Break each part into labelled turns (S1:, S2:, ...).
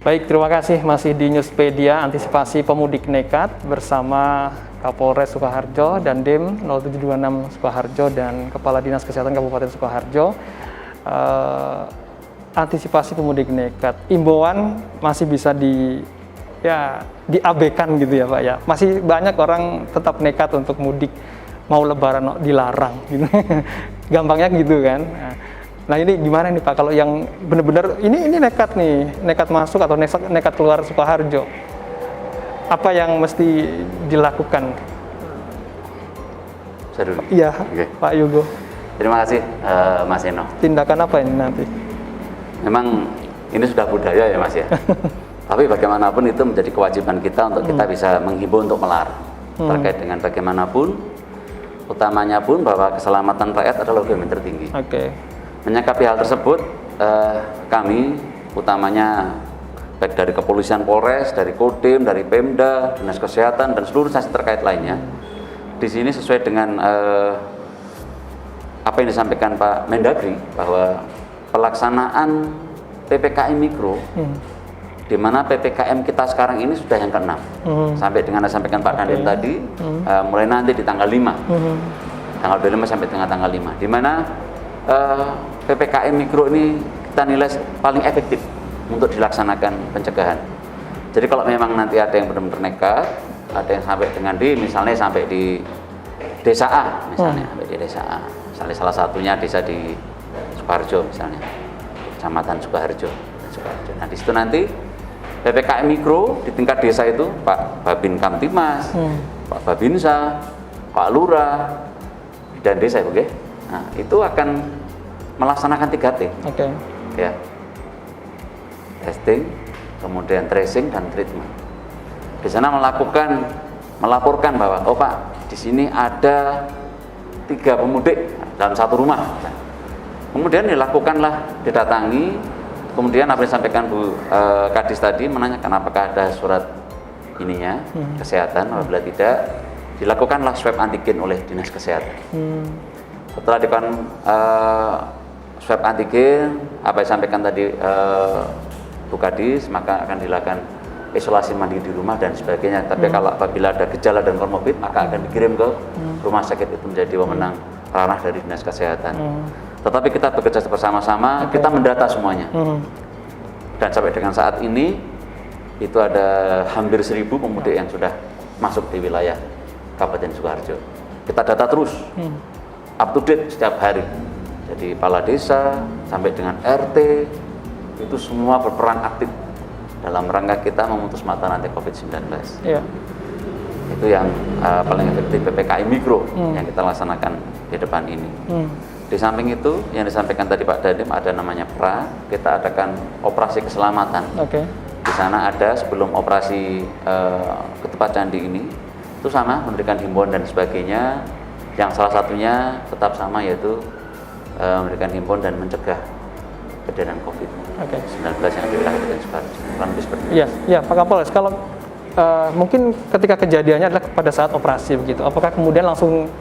S1: Baik, terima kasih masih di Newspedia Antisipasi Pemudik Nekat bersama Kapolres Sukoharjo dan Dim 0726 Sukoharjo dan Kepala Dinas Kesehatan Kabupaten Sukoharjo. Antisipasi pemudik nekat, imbauan masih bisa diabaikan gitu ya Pak ya. Masih banyak orang tetap nekat untuk mudik, mau lebaran dilarang gitu. Gampangnya gitu kan. Nah ini gimana nih Pak, kalau yang benar-benar ini nekat nih, nekat masuk atau nekat keluar Sukoharjo, apa yang mesti dilakukan?
S2: Saya dulu?
S1: Iya,
S2: okay.
S1: Pak Yugo.
S2: Terima kasih Mas Eno.
S1: Tindakan apa ini nanti?
S2: Memang ini sudah budaya ya Mas ya. Tapi bagaimanapun itu menjadi kewajiban kita untuk kita bisa menghimbau untuk melarang. Terkait dengan bagaimanapun, utamanya pun bahwa keselamatan rakyat adalah yang tertinggi.
S1: Oke.
S2: Menyikapi hal tersebut, kami utamanya baik dari Kepolisian Polres, dari Kodim, dari Pemda, Dinas Kesehatan dan seluruh instansi terkait lainnya, di sini sesuai dengan apa yang disampaikan Pak Mendagri bahwa pelaksanaan PPKM Mikro, di mana PPKM kita sekarang ini sudah yang ke-6, sampai dengan disampaikan Pak Dandim tadi, mulai nanti di tanggal 5, tanggal 25 sampai dengan tanggal 5, di mana PPKM Mikro ini kita nilai paling efektif untuk dilaksanakan pencegahan. Jadi kalau memang nanti ada yang benar-benar nekat, ada yang sampai dengan misalnya sampai di desa A, misalnya sampai di desa A, misalnya salah satunya desa di Sukoharjo misalnya, Kecamatan Sukoharjo. Nah di situ nanti PPKM Mikro di tingkat desa itu Pak Babin Kamtimas, Pak Babinsa, Pak Lurah, dan desa ya, okay? Nah, itu akan melaksanakan 3T.
S1: Oke.
S2: Ya. Testing, kemudian tracing dan treatment. Di sana melaporkan bahwa oh Pak, di sini ada 3 pemudik dalam satu rumah. Kemudian didatangi, kemudian apa yang disampaikan Bu Kadis tadi menanyakan apakah ada surat ininya kesehatan, apabila tidak dilakukanlah swab antigen oleh Dinas Kesehatan. Setelah dilakukan swab antigen, apa yang disampaikan tadi Bu Kadis, maka akan dilakukan isolasi mandiri di rumah dan sebagainya. Tapi kalau apabila ada gejala dan komorbid, maka akan dikirim ke rumah sakit, itu menjadi wewenang ranah dari Dinas Kesehatan. Tetapi kita bekerja bersama-sama, kita mendata semuanya. Dan sampai dengan saat ini, itu ada hampir 1.000 pemudik yang sudah masuk di wilayah Kabupaten Sukoharjo. Kita data terus, up to date setiap hari. Jadi kepala desa sampai dengan RT itu semua berperan aktif dalam rangka kita memutus mata rantai COVID-19.
S1: Iya.
S2: Itu yang paling efektif PPKM Mikro yang kita laksanakan di depan ini. Di samping itu yang disampaikan tadi Pak Dandim, ada namanya PRA, kita adakan operasi keselamatan.
S1: Oke.
S2: Di sana ada sebelum operasi ketupat candi ini, itu sama memberikan himbauan dan sebagainya. Yang salah satunya tetap sama, yaitu memberikan himbauan dan mencegah kejadian COVID-19 yang di wilayah Kabupaten Sukoharjo.
S1: Iya, iya Pak Kapolres. Kalau mungkin ketika kejadiannya adalah pada saat operasi begitu, apakah kemudian langsung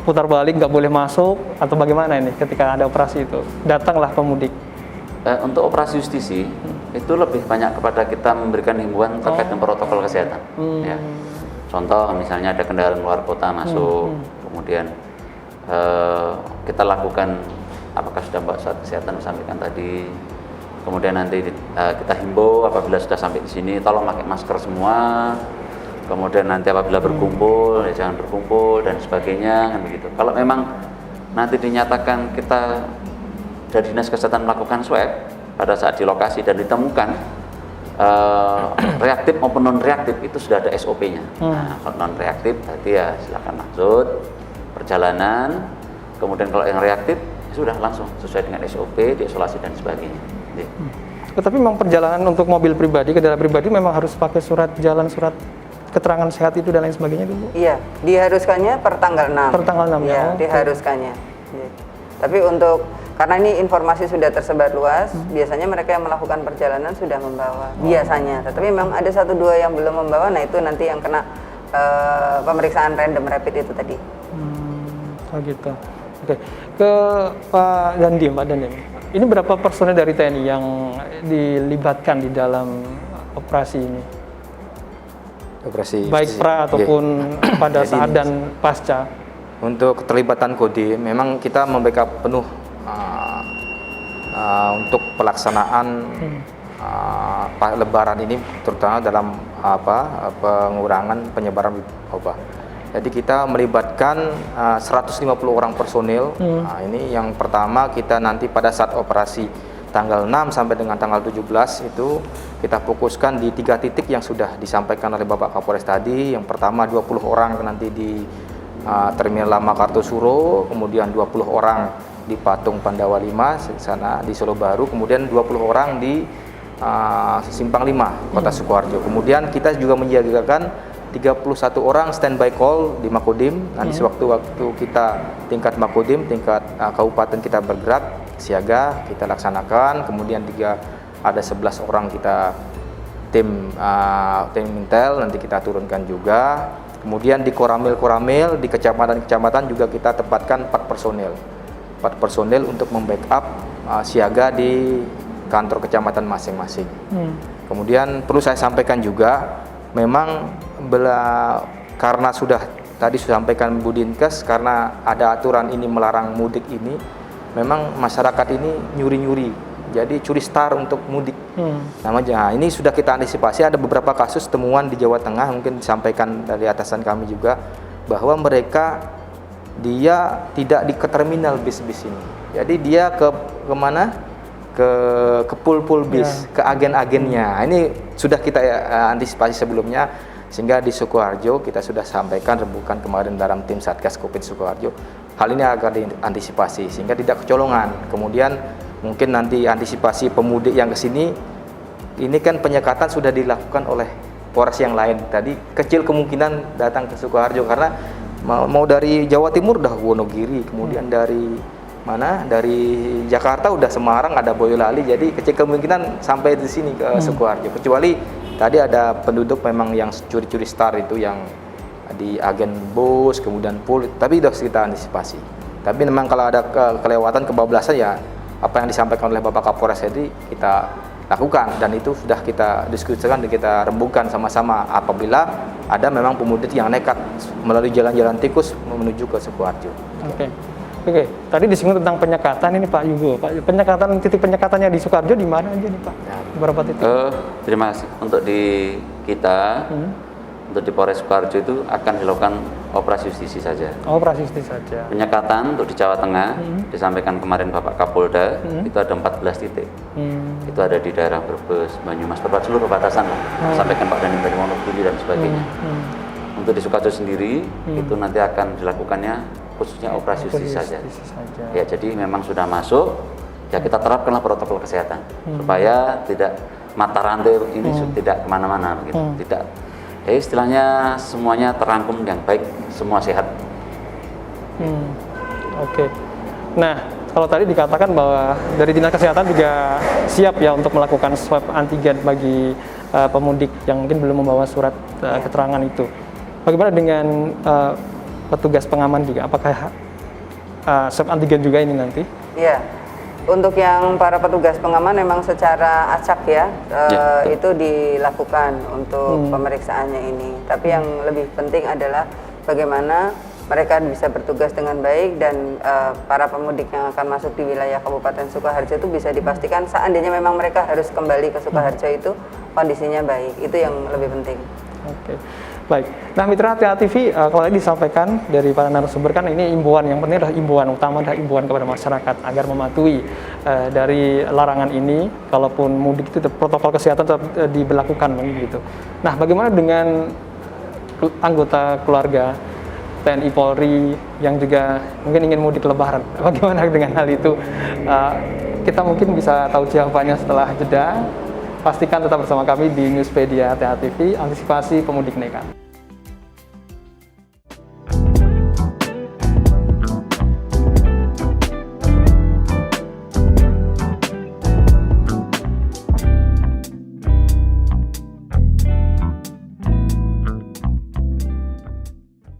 S1: putar balik, nggak boleh masuk, atau bagaimana ini ketika ada operasi itu? Datanglah pemudik.
S2: Untuk operasi justisi itu lebih banyak kepada kita memberikan himbauan terkait dengan protokol kesehatan. Ya. Contoh misalnya ada kendaraan luar kota masuk, kemudian kita lakukan apakah sudah Mbak saat kesehatan disampaikan tadi, kemudian nanti kita himbau apabila sudah sampai di sini tolong pakai masker semua, kemudian nanti apabila berkumpul ya jangan berkumpul dan sebagainya, kan begitu. Kalau memang nanti dinyatakan kita dari Dinas Kesehatan melakukan swab pada saat di lokasi dan ditemukan reaktif maupun non reaktif, itu sudah ada SOP-nya. Nah, kalau non reaktif berarti ya silakan lanjut perjalanan, kemudian kalau yang reaktif sudah langsung sesuai dengan SOP, diisolasi dan sebagainya.
S1: Tapi memang perjalanan untuk mobil pribadi, kendaraan pribadi memang harus pakai surat jalan, surat keterangan sehat itu dan lain sebagainya dulu?
S3: Iya, diharuskannya per tanggal 6.
S1: Per tanggal 6
S3: ya? Diharuskannya. Ya. Tapi karena ini informasi sudah tersebar luas, biasanya mereka yang melakukan perjalanan sudah membawa, biasanya. Tetapi memang ada 1-2 yang belum membawa, nah itu nanti yang kena pemeriksaan random rapid itu tadi.
S1: Oh gitu. Oke, ke Pak Dandim. Ini berapa personel dari TNI yang dilibatkan di dalam operasi ini?
S4: Operasi
S1: Baik pra ataupun pada saat dan pasca.
S4: Untuk keterlibatan Kodim, memang kita membackup penuh untuk pelaksanaan Lebaran ini, terutama dalam pengurangan penyebaran wabah. Jadi kita melibatkan 150 orang personil. Nah, ini yang pertama, kita nanti pada saat operasi tanggal 6 sampai dengan tanggal 17 itu kita fokuskan di 3 titik yang sudah disampaikan oleh Bapak Kapolres tadi. Yang pertama 20 orang nanti di Terminal Lama Kartosuro, kemudian 20 orang di Patung Pandawa 5 di sana di Solo Baru, kemudian 20 orang di Simpang 5 Kota Sukoharjo. Kemudian kita juga menyiagakan 31 orang standby call di Makodim. Nanti sewaktu-waktu kita tingkat Makodim, tingkat kabupaten kita bergerak siaga, kita laksanakan. Kemudian juga ada 11 orang kita tim intel nanti kita turunkan juga. Kemudian di koramil di kecamatan juga kita tempatkan 4 personil untuk membackup siaga di kantor kecamatan masing-masing. Kemudian perlu saya sampaikan juga, memang karena tadi sudah sampaikan Bu Dinkes, karena ada aturan ini melarang mudik ini, memang masyarakat ini nyuri-nyuri, jadi curi star untuk mudik. Namanya ini sudah kita antisipasi. Ada beberapa kasus temuan di Jawa Tengah, mungkin disampaikan dari atasan kami juga, bahwa dia tidak ke terminal bis-bis ini, jadi dia kemana? Ke pool bis, ke agen-agennya. Ini sudah kita antisipasi sebelumnya, sehingga di Sukoharjo kita sudah sampaikan rembukan kemarin dalam tim Satgas Covid Sukoharjo. Hal ini akan diantisipasi sehingga tidak kecolongan. Kemudian mungkin nanti antisipasi pemudik yang ke sini, ini kan penyekatan sudah dilakukan oleh Polres yang lain. Tadi kecil kemungkinan datang ke Sukoharjo karena mau dari Jawa Timur udah Wonogiri, kemudian dari Jakarta udah Semarang, ada Boyolali, jadi kecil kemungkinan sampai di sini ke Sukoharjo. Kecuali tadi ada penduduk memang yang curi-curi star itu yang di agen bus, kemudian pool, tapi sudah kita antisipasi. Tapi memang kalau ada kelewatan, kebablasan, ya apa yang disampaikan oleh Bapak Kapolres tadi kita lakukan, dan itu sudah kita diskusikan dan kita rembukan sama-sama apabila ada memang pemudik yang nekat melalui jalan-jalan tikus menuju ke Sukoharjo.
S1: Oke, tadi disinggung tentang penyekatan ini Pak Yugo. Pak, titik penyekatannya di Sukoharjo di mana aja nih Pak? Berapa titik?
S2: Terima kasih. Untuk di kita, untuk di Polres Sukoharjo itu akan dilakukan operasi justisi saja.
S1: Operasi justisi saja.
S2: Penyekatan untuk di Jawa Tengah, disampaikan kemarin Bapak Kapolda, itu ada 14 titik. Itu ada di daerah Brebes, Banyumas, seluruh perbatasan, disampaikan Pak Dandim dari Wonogiri dan sebagainya. Untuk di Sukoharjo sendiri, itu nanti akan dilakukannya khususnya operasi justisi saja. Ya, jadi memang sudah masuk, ya kita terapkanlah protokol kesehatan supaya tidak mata rantai ini tidak kemana-mana, gitu. Tidak. Ya istilahnya semuanya terangkum yang baik, semua sehat.
S1: Oke. Nah, kalau tadi dikatakan bahwa dari Dinas Kesehatan juga siap ya untuk melakukan swab antigen bagi pemudik yang mungkin belum membawa surat keterangan itu. Bagaimana dengan petugas pengaman juga? Apakah swab antigen juga ini nanti?
S3: Iya. Untuk yang para petugas pengaman memang secara acak ya, itu dilakukan untuk pemeriksaannya ini. Tapi yang lebih penting adalah bagaimana mereka bisa bertugas dengan baik, dan para pemudik yang akan masuk di wilayah Kabupaten Sukoharjo itu bisa dipastikan seandainya memang mereka harus kembali ke Sukoharjo itu kondisinya baik. Itu yang lebih penting.
S1: Oke. Baik, nah mitra TA TV, kalau tadi disampaikan dari para narasumber kan ini imbauan, yang penting adalah imbauan utama, adalah imbauan kepada masyarakat agar mematuhi dari larangan ini. Kalaupun mudik itu protokol kesehatan tetap diberlakukan begitu. Nah, bagaimana dengan anggota keluarga TNI Polri yang juga mungkin ingin mudik Lebaran? Bagaimana dengan hal itu? Kita mungkin bisa tahu jawabannya setelah jeda. Pastikan tetap bersama kami di Newspedia TA TV, antisipasi pemudik nekat.